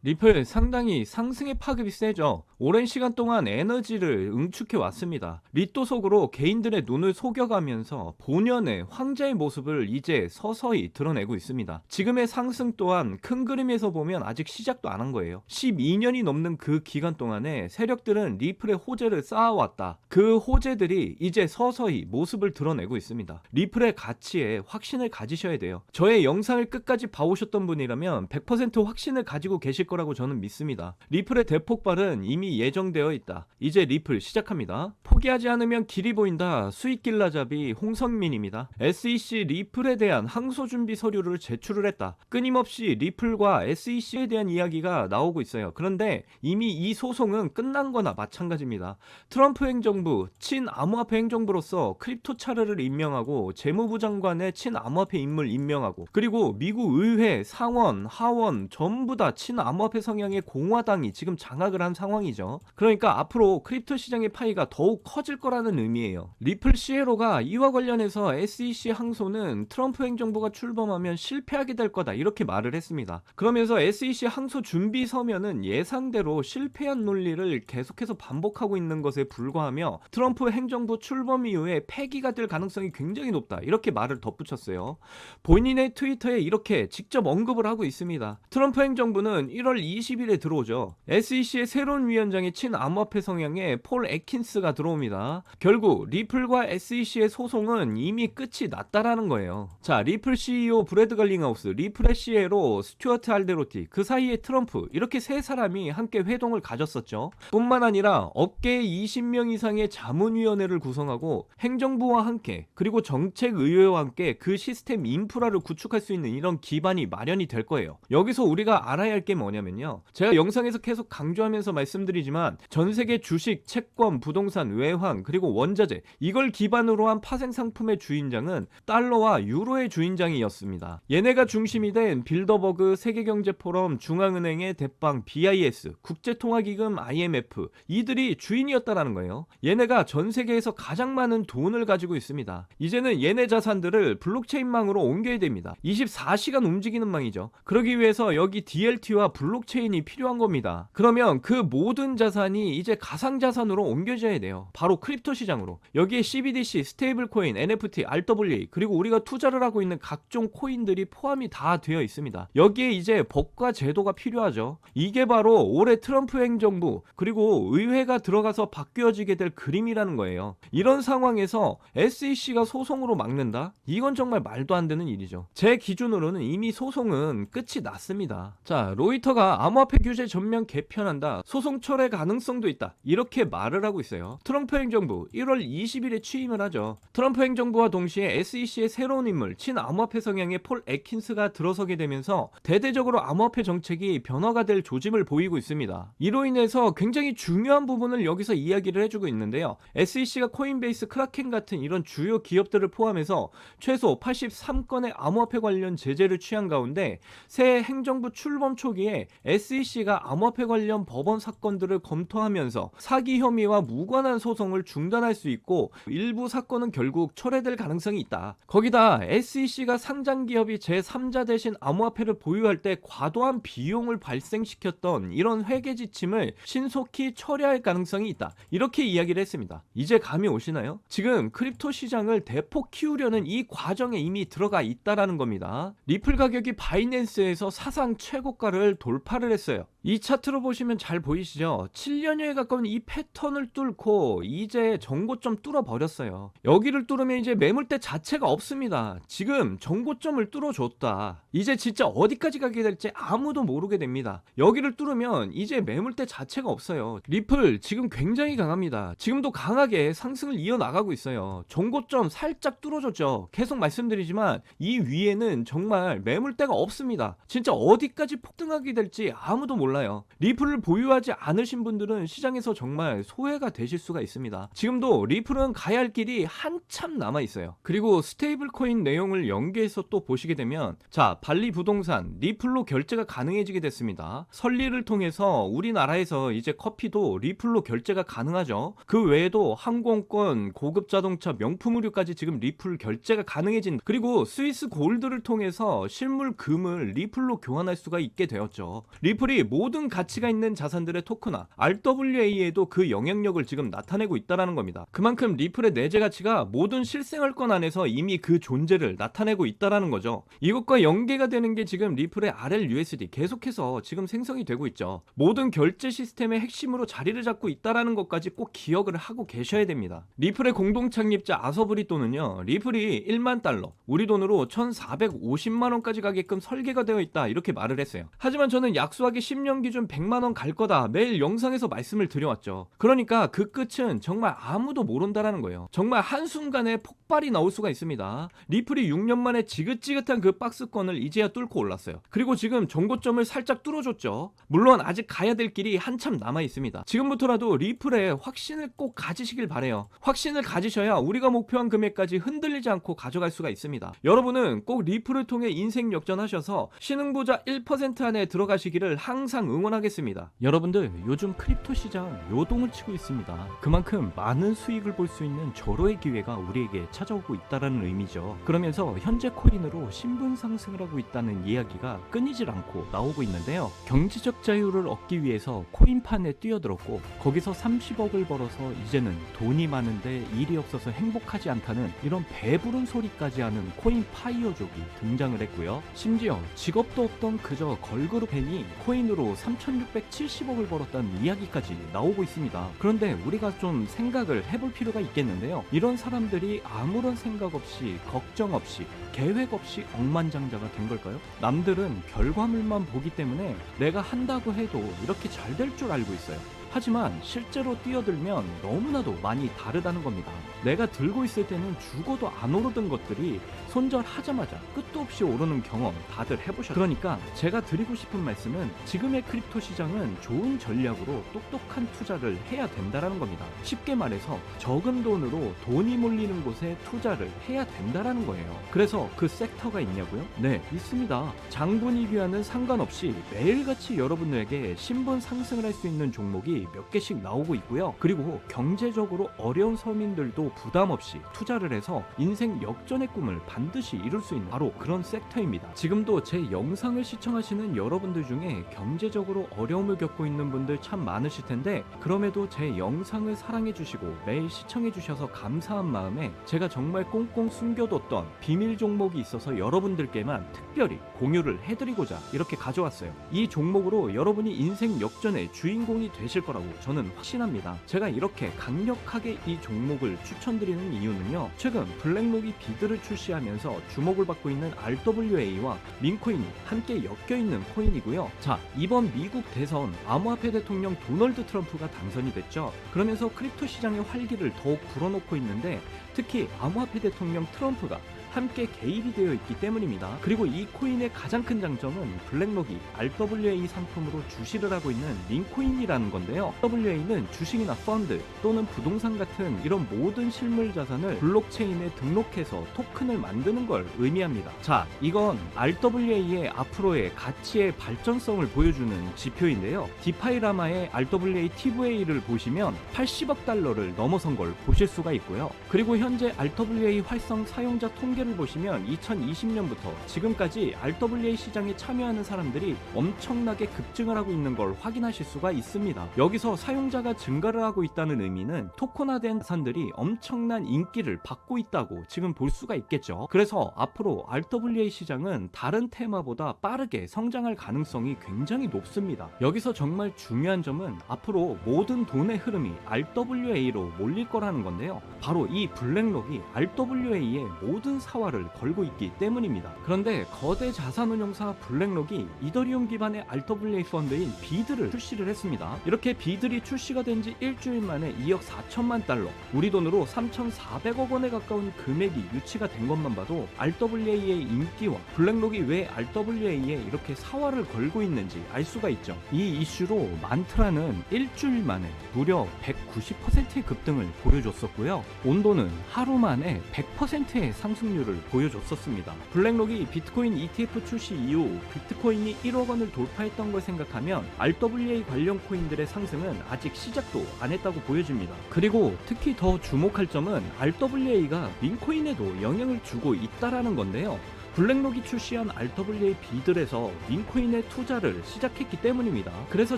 리플 상당히 상승의 파급이 세죠. 오랜 시간 동안 에너지를 응축해 왔습니다. 리또 속으로 개인들의 눈을 속여가면서 본연의 황제의 모습을 이제 서서히 드러내고 있습니다. 지금의 상승 또한 큰 그림에서 보면 아직 시작도 안 한 거예요. 12년이 넘는 그 기간 동안에 세력들은 리플의 호재를 쌓아왔다. 그 호재들이 이제 서서히 모습을 드러내고 있습니다. 리플의 가치에 확신을 가지셔야 돼요. 저의 영상을 끝까지 봐오셨던 분이라면 100% 확신을 가지고 계실 거라고 저는 믿습니다. 리플의 대폭발은 이미 예정되어 있다. 이제 리플 시작합니다. 포기하지 않으면 길이 보인다. 수익길라잡이 홍성민입니다. SEC 리플에 대한 항소 준비 서류를 제출을 했다. 끊임없이 리플과 SEC에 대한 이야기가 나오고 있어요. 그런데 이미 이 소송은 끝난 거나 마찬가지입니다. 트럼프 행정부, 친암호화폐 행정부로서 크립토 차르를 임명하고 재무부 장관의 친암호화폐 인물 임명하고 그리고 미국 의회, 상원, 하원 전부 다 친암호화폐 성향의 공화당이 지금 장악을 한 상황이죠. 그러니까 앞으로 크립토 시장의 파이가 더욱 커질 거라는 의미예요. 리플 시에로가 이와 관련해서 SEC 항소는 트럼프 행정부가 출범하면 실패하게 될 거다 이렇게 말을 했습니다. 그러면서 SEC 항소 준비 서면은 예상대로 실패한 논리를 계속해서 반복하고 있는 것에 불과하며 트럼프 행정부 출범 이후에 폐기가 될 가능성이 굉장히 높다 이렇게 말을 덧붙였어요. 본인의 트위터에 이렇게 직접 언급을 하고 있습니다. 트럼프 행정부는 1월 20일에 들어오죠. SEC의 새로운 위원장이 친암호화폐 성향의 폴 애킨스가 들어옵니다. 결국 리플과 SEC의 소송은 이미 끝이 났다라는 거예요. 자, 리플 CEO 브래드 갈링하우스, 리플의 시에로 스튜어트 알데로티, 그 사이에 트럼프 이렇게 세 사람이 함께 회동을 가졌었죠. 뿐만 아니라 업계의 20명 이상의 자문위원회를 구성하고 행정부와 함께 그리고 정책의회와 함께 그 시스템 인프라를 구축할 수 있는 이런 기반이 마련이 될 거예요. 여기서 우리가 알아야 할 게 뭐냐면요. 제가 영상에서 계속 강조하면서 말씀드리지만 전 세계 주식, 채권, 부동산, 외환 그리고 원자재 이걸 기반으로 한 파생 상품의 주인장은 달러와 유로의 주인장이었습니다. 얘네가 중심이 된 빌더버그, 세계경제포럼, 중앙은행의 대빵, BIS, 국제통화기금, IMF 이들이 주인이었다라는 거예요. 얘네가 전 세계에서 가장 많은 돈을 가지고 있습니다. 이제는 얘네 자산들을 블록체인망으로 옮겨야 됩니다. 24시간 움직이는 망이죠. 그러기 위해서 여기 DLT와 블록체인이 필요한 겁니다. 그러면 그 모든 자산이 이제 가상자산으로 옮겨져야 돼요. 바로 크립토 시장으로. 여기에 CBDC, 스테이블 코인, NFT, RWA 그리고 우리가 투자를 하고 있는 각종 코인들이 포함이 다 되어 있습니다. 여기에 이제 법과 제도가 필요하죠. 이게 바로 올해 트럼프 행정부 그리고 의회가 들어가서 바뀌어지게 될 그림이라는 거예요. 이런 상황에서 SEC가 소송으로 막는다? 이건 정말 말도 안 되는 일이죠. 제 기준으로는 이미 소송은 끝이 났습니다. 자, 로이터가 암호화폐 규제 전면 개편한다. 소송 철회 가능성도 있다. 이렇게 말을 하고 있어요. 트럼프 행정부 1월 20일에 취임을 하죠. 트럼프 행정부와 동시에 SEC의 새로운 인물 친암호화폐 성향의 폴 애킨스가 들어서게 되면서 대대적으로 암호화폐 정책이 변화가 될 조짐을 보이고 있습니다. 이로 인해서 굉장히 중요한 부분을 여기서 이야기를 해주고 있는데요. SEC가 코인베이스, 크라켄 같은 이런 주요 기업들을 포함해서 최소 83건의 암호화폐 관련 제재를 취한 가운데 새 행정부 출범 초기에 SEC가 암호화폐 관련 법원 사건들을 검토하면서 사기 혐의와 무관한 소송을 중단할 수 있고 일부 사건은 결국 철회될 가능성이 있다. 거기다 SEC가 상장 기업이 제3자 대신 암호화폐를 보유할 때 과도한 비용을 발생시켰던 이런 회계 지침을 신속히 처리할 가능성이 있다. 이렇게 이야기를 했습니다. 이제 감이 오시나요? 지금 크립토 시장을 대폭 키우려는 이 과정에 이미 들어가 있다라는 겁니다. 리플 가격이 바이낸스에서 사상 최고가를 돌파를 했어요. 이 차트로 보시면 잘 보이시죠? 7년여에 가까운 이 패턴을 뚫고 이제 전고점 뚫어버렸어요. 여기를 뚫으면 이제 매물대 자체가 없습니다. 지금 전고점을 뚫어줬다. 이제 진짜 어디까지 가게 될지 아무도 모르게 됩니다. 여기를 뚫으면 이제 매물대 자체가 없어요. 리플 지금 굉장히 강합니다. 지금도 강하게 상승을 이어나가고 있어요. 전고점 살짝 뚫어줬죠. 계속 말씀드리지만 이 위에는 정말 매물대가 없습니다. 진짜 어디까지 폭등하게 될지 아무도 몰라요. 리플을 보유하지 않으신 분들은 시장에서 정말 소외가 되실 수가 있습니다. 지금도 리플은 가야 할 길이 한참 남아 있어요. 그리고 스테이블 코인 내용을 연계해서 또 보시게 되면 자, 발리 부동산 리플로 결제가 가능해지게 됐습니다. 설리를 통해서 우리나라에서 이제 커피도 리플로 결제가 가능하죠. 그 외에도 항공권, 고급 자동차, 명품 의류까지 지금 리플 결제가 가능해진 그리고 스위스 골드를 통해서 실물 금을 리플로 교환할 수가 있게 되었죠. 리플이 모든 가치가 있는 자산들의 토크나 RWA에도 그 영향력을 지금 나타내고 있다는 겁니다. 그만큼 리플의 내재 가치가 모든 실생활권 안에서 이미 그 존재를 나타내고 있다는 거죠. 이것과 연계가 되는 게 지금 리플의 RLUSD 계속해서 지금 생성이 되고 있죠. 모든 결제 시스템의 핵심으로 자리를 잡고 있다는 것까지 꼭 기억을 하고 계셔야 됩니다. 리플의 공동 창립자 아서브리또는요, 리플이 1만 달러, 우리 돈으로 1,450만 원까지 가게끔 설계가 되어 있다, 이렇게 말을 했어요. 하지만 저는 약소하기 10년 기준 100만 원 갈 거다 매일 영상에서 말씀을 드려왔죠. 그러니까 그 끝은 정말 아무도 모른다라는 거예요. 정말 한순간에 폭발이 나올 수가 있습니다. 리플이 6년 만에 지긋지긋한 그 박스권을 이제야 뚫고 올랐어요. 그리고 지금 정고점을 살짝 뚫어줬죠. 물론 아직 가야 될 길이 한참 남아 있습니다. 지금부터라도 리플에 확신을 꼭 가지시길 바래요. 확신을 가지셔야 우리가 목표한 금액까지 흔들리지 않고 가져갈 수가 있습니다. 여러분은 꼭 리플을 통해 인생 역전하셔서 신흥부자 1% 안에 들어가시기를 항상 응원하겠습니다. 여러분들, 요즘 크립토 시장 요동을 치고 있습니다. 그만큼 많은 수익을 볼 수 있는 절호의 기회가 우리에게 찾아오고 있다는 의미죠. 그러면서 현재 코인으로 신분 상승을 하고 있다는 이야기가 끊이질 않고 나오고 있는데요. 경제적 자유를 얻기 위해서 코인판에 뛰어들었고 거기서 30억을 벌어서 이제는 돈이 많은데 일이 없어서 행복하지 않다는 이런 배부른 소리까지 하는 코인 파이어족이 등장을 했고요. 심지어 직업도 없던 그저 걸그룹 팬이 코인으로 3,670억을 벌었다는 이야기까지 나오고 있습니다. 그런데 우리가 좀 생각을 해볼 필요가 있겠는데요. 이런 사람들이 아무런 생각 없이, 걱정 없이, 계획 없이 억만장자가 된 걸까요? 남들은 결과물만 보기 때문에 내가 한다고 해도 이렇게 잘 될 줄 알고 있어요. 하지만 실제로 뛰어들면 너무나도 많이 다르다는 겁니다. 내가 들고 있을 때는 죽어도 안 오르던 것들이 손절하자마자 끝도 없이 오르는 경험 다들 해보셨죠? 그러니까 제가 드리고 싶은 말씀은 지금의 크립토 시장은 좋은 전략으로 똑똑한 투자를 해야 된다는 겁니다. 쉽게 말해서 적은 돈으로 돈이 몰리는 곳에 투자를 해야 된다는 거예요. 그래서 그 섹터가 있냐고요? 네, 있습니다. 장분위기와는 상관없이 매일같이 여러분들에게 신분 상승을 할 수 있는 종목이 몇 개씩 나오고 있고요. 그리고 경제적으로 어려운 서민들도 부담 없이 투자를 해서 인생 역전의 꿈을 반드시 이룰 수 있는 바로 그런 섹터입니다. 지금도 제 영상을 시청하시는 여러분들 중에 경제적으로 어려움을 겪고 있는 분들 참 많으실 텐데, 그럼에도 제 영상을 사랑해 주시고 매일 시청해 주셔서 감사한 마음에 제가 정말 꽁꽁 숨겨뒀던 비밀 종목이 있어서 여러분들께만 특별히 공유를 해드리고자 이렇게 가져왔어요. 이 종목으로 여러분이 인생 역전의 주인공이 되실 거라고 저는 확신합니다. 제가 이렇게 강력하게 이 종목을 추천드리는 이유는요, 최근 블랙록이 비드를 출시하면서 주목을 받고 있는 RWA와 민코인이 함께 엮여있는 코인이고요. 자, 이번 미국 대선 암호화폐 대통령 도널드 트럼프가 당선이 됐죠. 그러면서 크립토 시장의 활기를 더욱 불어넣고 있는데, 특히 암호화폐 대통령 트럼프가 함께 개입이 되어 있기 때문입니다. 그리고 이 코인의 가장 큰 장점은 블랙록이 RWA 상품으로 주시를 하고 있는 민코인이라는 건데요. RWA는 주식이나 펀드 또는 부동산 같은 이런 모든 실물 자산을 블록체인에 등록해서 토큰을 만드는 걸 의미합니다. 자, 이건 RWA의 앞으로의 가치의 발전성을 보여주는 지표인데요. 디파이라마의 RWA TVA를 보시면 80억 달러를 넘어선 걸 보실 수가 있고요. 그리고 현재 RWA 활성 사용자 통계 를 보시면 2020년부터 지금까지 RWA 시장에 참여하는 사람들이 엄청나게 급증을 하고 있는 걸 확인하실 수가 있습니다. 여기서 사용자가 증가를 하고 있다는 의미는 토큰화된 자산들이 엄청난 인기를 받고 있다고 지금 볼 수가 있겠죠. 그래서 앞으로 RWA 시장은 다른 테마보다 빠르게 성장할 가능성이 굉장히 높습니다. 여기서 정말 중요한 점은 앞으로 모든 돈의 흐름이 RWA로 몰릴 거라는 건데요. 바로 이 블랙록이 RWA의 모든 사활을 걸고 있기 때문입니다. 그런데 거대 자산운용사 블랙록이 이더리움 기반의 RWA 펀드인 비드를 출시를 했습니다. 이렇게 비들이 출시가 된 지 일주일 만에 2억 4천만 달러, 우리 돈으로 3,400억 원에 가까운 금액이 유치가 된 것만 봐도 RWA의 인기와 블랙록이 왜 RWA에 이렇게 사활을 걸고 있는지 알 수가 있죠. 이 이슈로 만트라는 일주일 만에 무려 190%의 급등을 보여줬었고요. 온도는 하루 만에 100%의 상승률을 보여줬었습니다. 블랙록이 비트코인 ETF 출시 이후 비트코인이 1억 원을 돌파했던 걸 생각하면 RWA 관련 코인들의 상승은 아직 시작도 안 했다고 보여집니다. 그리고 특히 더 주목할 점은 RWA가 민코인에도 영향을 주고 있다라는 건데요. 블랙록이 출시한 RWA 비들에서 민코인의 투자를 시작했기 때문입니다. 그래서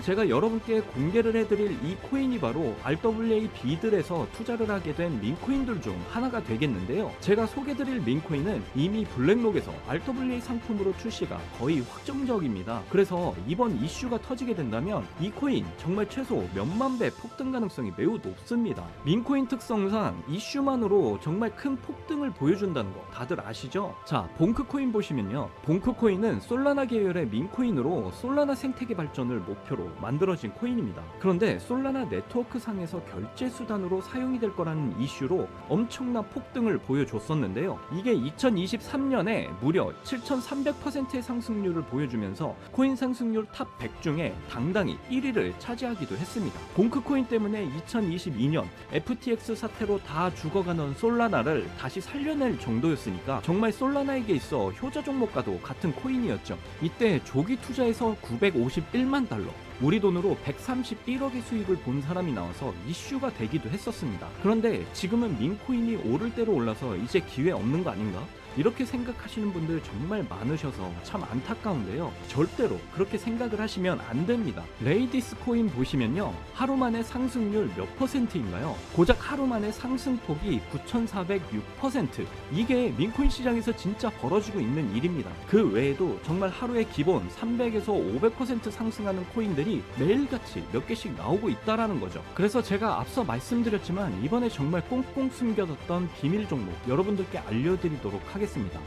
제가 여러분께 공개를 해드릴 이 코인이 바로 RWA 비들에서 투자를 하게 된 민코인들 중 하나가 되겠는데요. 제가 소개드릴 민코인은 이미 블랙록에서 RWA 상품으로 출시가 거의 확정적입니다. 그래서 이번 이슈가 터지게 된다면 이 코인 정말 최소 몇만 배 폭등 가능성이 매우 높습니다. 민코인 특성상 이슈만으로 정말 큰 폭등을 보여준다는 거 다들 아시죠? 자, 봉크코인 보시면요. 봉크코인은 솔라나 계열의 민코인으로 솔라나 생태계 발전을 목표로 만들어진 코인입니다. 그런데 솔라나 네트워크 상에서 결제 수단으로 사용이 될 거라는 이슈로 엄청난 폭등을 보여줬었는데요. 이게 2023년에 무려 7,300%의 상승률을 보여주면서 코인 상승률 탑 100 중에 당당히 1위를 차지하기도 했습니다. 봉크코인 때문에 2022년 FTX 사태로 다 죽어가는 솔라나를 다시 살려낼 정도였으니까 정말 솔라나에게 있어 효자 종목과도 같은 코인이었죠. 이때 조기 투자에서 951만 달러, 우리 돈으로 131억의 수익을 본 사람이 나와서 이슈가 되기도 했었습니다. 그런데 지금은 민코인이 오를 대로 올라서 이제 기회 없는 거 아닌가? 이렇게 생각하시는 분들 정말 많으셔서 참 안타까운데요. 절대로 그렇게 생각을 하시면 안 됩니다. 레이디스 코인 보시면요. 하루 만에 상승률 몇 %인가요? 고작 하루 만에 상승폭이 9,406%. 이게 민코인 시장에서 진짜 벌어지고 있는 일입니다. 그 외에도 정말 하루에 기본 300에서 500% 상승하는 코인들이 매일같이 몇 개씩 나오고 있다라는 거죠. 그래서 제가 앞서 말씀드렸지만 이번에 정말 꽁꽁 숨겨뒀던 비밀 종목 여러분들께 알려드리도록 하겠습니다.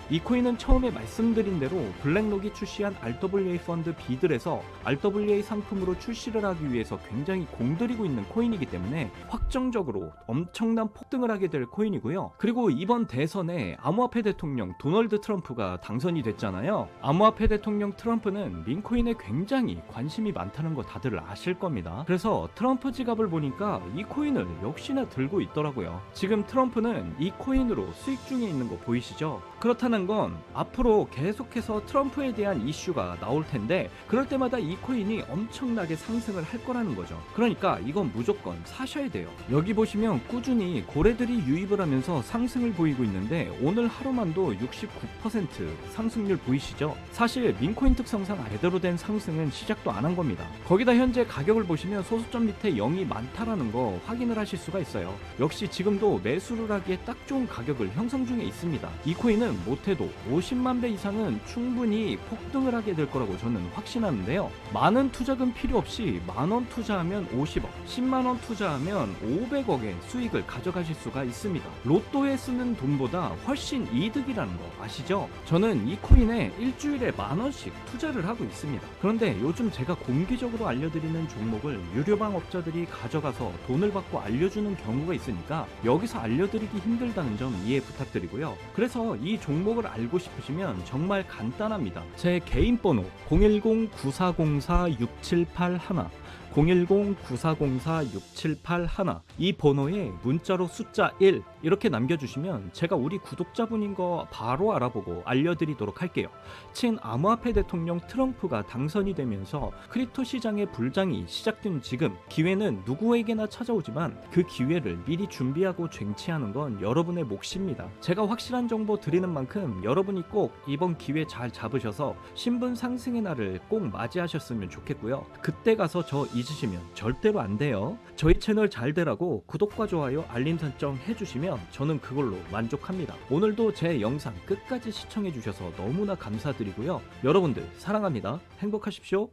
이 코인은 처음에 말씀드린 대로 블랙록이 출시한 RWA 펀드 비들에서 RWA 상품으로 출시를 하기 위해서 굉장히 공들이고 있는 코인이기 때문에 확정적으로 엄청난 폭등을 하게 될 코인이고요. 그리고 이번 대선에 암호화폐 대통령 도널드 트럼프가 당선이 됐잖아요. 암호화폐 대통령 트럼프는 민코인에 굉장히 관심이 많다는 거 다들 아실 겁니다. 그래서 트럼프 지갑을 보니까 이 코인을 역시나 들고 있더라고요. 지금 트럼프는 이 코인으로 수익 중에 있는 거 보이시죠? 그렇다는 건 앞으로 계속해서 트럼프에 대한 이슈가 나올 텐데 그럴 때마다 이 코인이 엄청나게 상승을 할 거라는 거죠. 그러니까 이건 무조건 사셔야 돼요. 여기 보시면 꾸준히 고래들이 유입을 하면서 상승을 보이고 있는데 오늘 하루만도 69% 상승률 보이시죠? 사실 민코인 특성상 제대로 된 상승은 시작도 안 한 겁니다. 거기다 현재 가격을 보시면 소수점 밑에 0이 많다라는 거 확인을 하실 수가 있어요. 역시 지금도 매수를 하기에 딱 좋은 가격을 형성 중에 있습니다. 이 코인은 못해도 50만 배 이상은 충분히 폭등을 하게 될 거라고 저는 확신하는데요. 많은 투자금 필요 없이 만원 투자하면 50억, 10만원 투자하면 500억의 수익을 가져가실 수가 있습니다. 로또에 쓰는 돈보다 훨씬 이득이라는 거 아시죠? 저는 이 코인에 일주일에 만원씩 투자를 하고 있습니다. 그런데 요즘 제가 공개적으로 알려드리는 종목을 유료방 업자들이 가져가서 돈을 받고 알려주는 경우가 있으니까 여기서 알려드리기 힘들다는 점 이해 부탁드리고요. 그래서 이 종목을 알고 싶으시면 정말 간단합니다. 제 개인 번호 010-9404-6781 010-9404-6781 이 번호에 문자로 숫자 1 이렇게 남겨주시면 제가 우리 구독자분인 거 바로 알아보고 알려드리도록 할게요. 친암호화폐 대통령 트럼프가 당선이 되면서 크립토 시장의 불장이 시작된 지금 기회는 누구에게나 찾아오지만 그 기회를 미리 준비하고 쟁취하는 건 여러분의 몫입니다. 제가 확실한 정보 드리는 만큼 여러분이 꼭 이번 기회 잘 잡으셔서 신분 상승의 날을 꼭 맞이하셨으면 좋겠고요. 그때 가서 저 잊으시면 절대로 안 돼요. 저희 채널 잘 되라고 구독과 좋아요 알림 설정 해주시면 저는 그걸로 만족합니다. 오늘도 제 영상 끝까지 시청해주셔서 너무나 감사드리고요. 여러분들 사랑합니다. 행복하십시오.